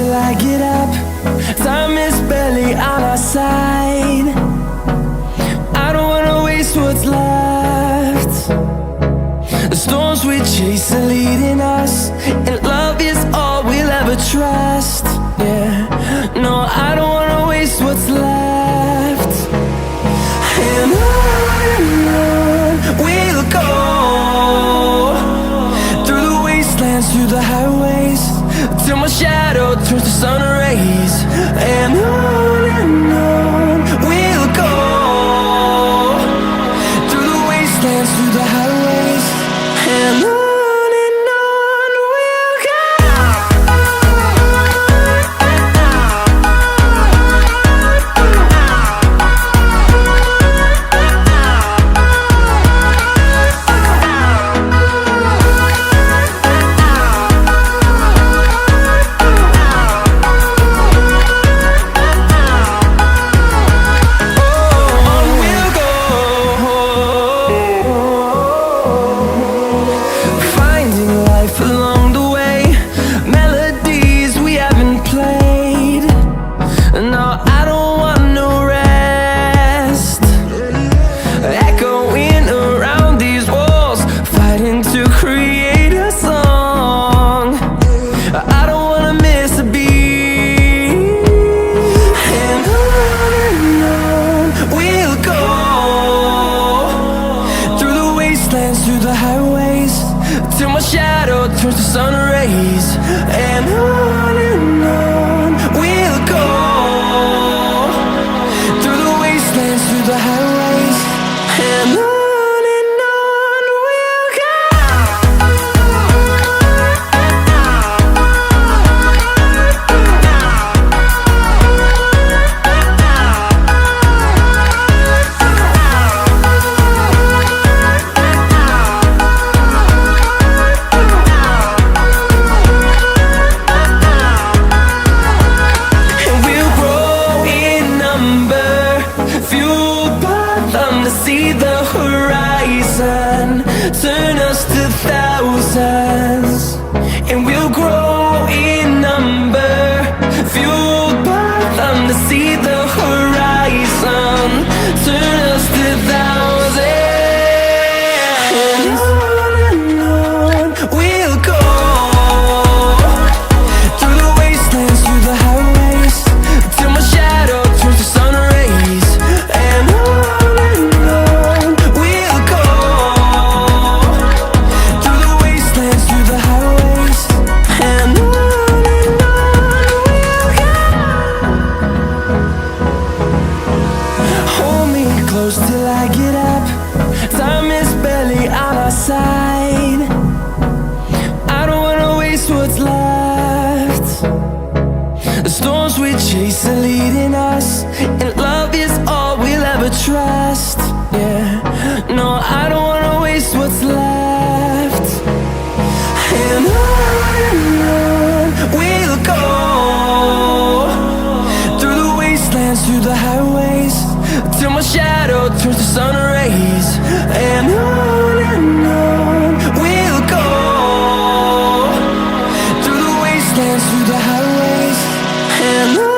till I get up. Time is barely on our side. I don't wanna waste what's left. The storms we chase are leading us, and love is all we'll ever trust. Yeah, no, I don't wanna waste what's left. And on we'll go, through the wastelands, through the highways, till my shadow turns to sun rays. And on we'll go, through the wastelands, through the highways, and on we'll go. Through the highways, till my shadow turns to sun rays. And on we'll go, through the wastelands, through the highways, and on. See the horizon turn us to thousands, and we'll grow in number, fueled by them. To see the horizon turn us to thousands, and on we'll go, through the wastelands, through the highways, till my shadow turns to sun rays. And close till I get up. Time is barely on our side. I don't wanna waste what's left. The storms we chase are leading us, and love is all we'll ever trust. Yeah, no, I don't wanna waste what's left. And on we'll go, through the wastelands, through the highways, till my shadow turns to sun rays. And on we'll go, through the wastelands, through the highways, and on.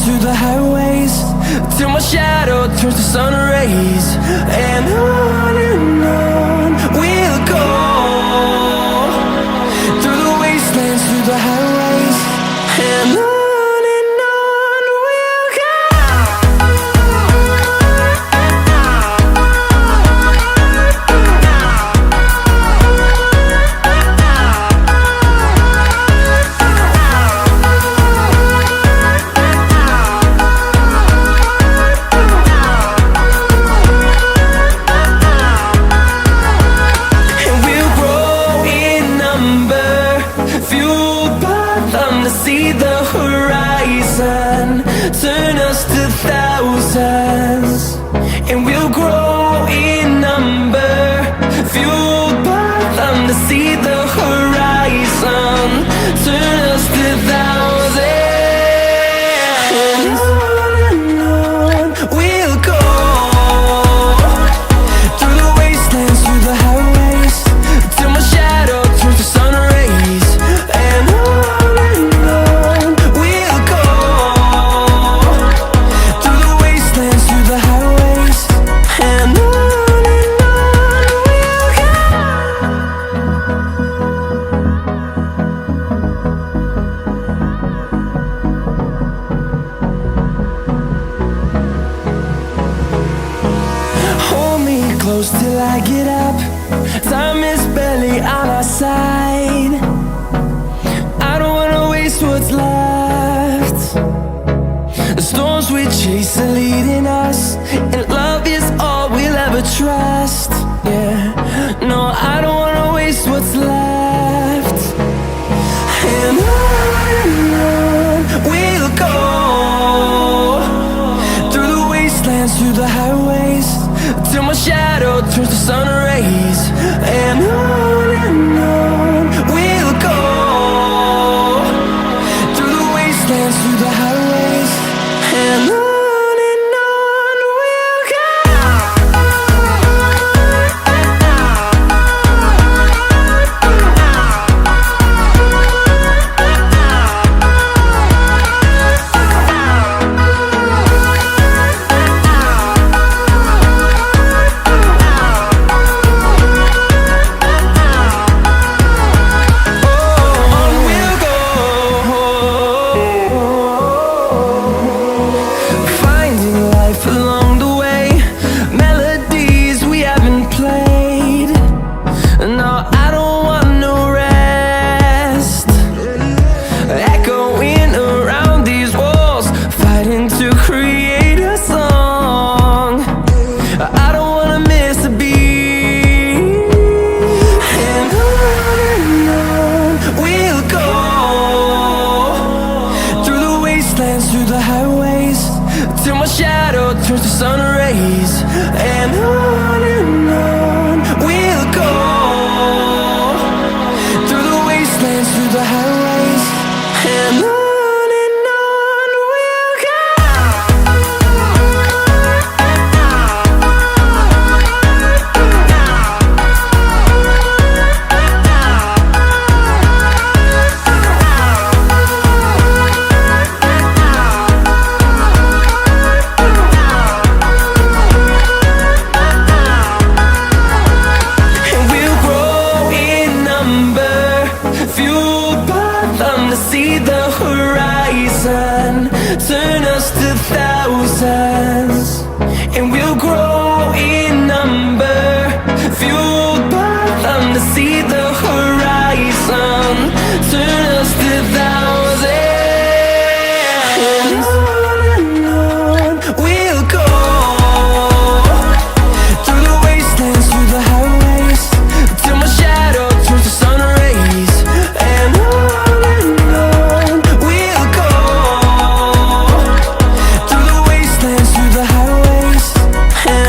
Through the highways, till my shadow turns to sun rays. And on we'll go, through the wastelands, through the highways, and on we'll go. and we'll grow in number, fueled by them to see the horizon, turn us to thousands. And on we'll go, through the wastelands, through the highways, till my shadow turns to sun rays. And on we'll go, through the wastelands, through the highways, and on we'll go. Hold me close till I get up. Time is barely on our side. I don't wanna waste what's left. The storms we chase are leading us, and love is all we'll ever trust. Yeah, no, I don't wanna waste what's left. And on we'll go, through the wastelands, through the highways, till my shadow turns to sun rays. And on we'll go, through the wastelands, through the highways, and on we'll go. Finding life along the way, melodies we haven't played. No, I don't want no rest. Echoing around these walls, fighting to create a song. I don't wanna miss a beat. And on we'll go, through the wastelands, through the highways, till my shadow turns to sun rays. And on we'll go, through the wastelands, through the highways, and on we'll go. And we'll grow in number, fueled by them to see the horizon, turn us to thousands. And we'll grow in number, fueled by them to see the horizon, turn us to thousands. And on we'll go, through the wastelands, through the highways, till my shadow turns to sun rays. And on we'll go, through the wastelands, through the highways, and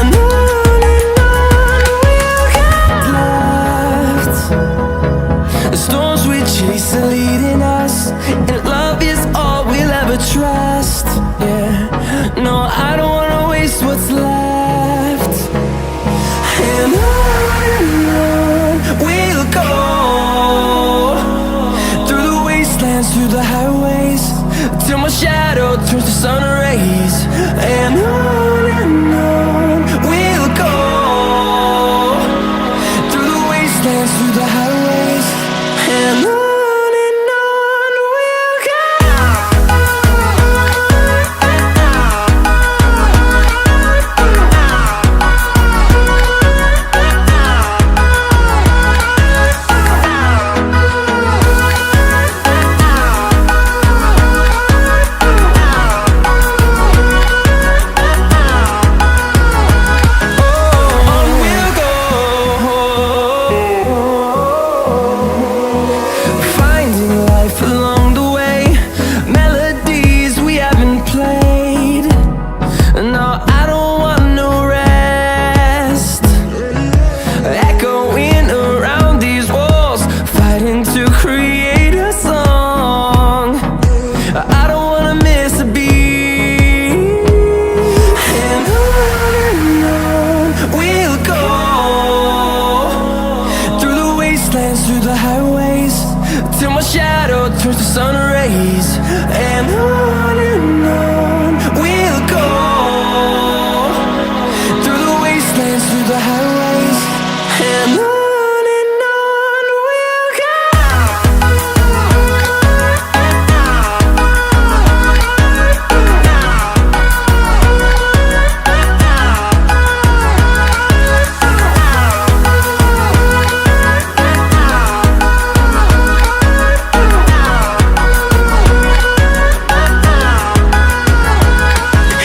dance through the highways, and on we'll go.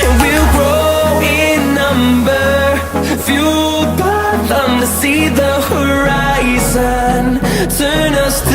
And we'll grow in number, fueled by them to see the horizon, turn us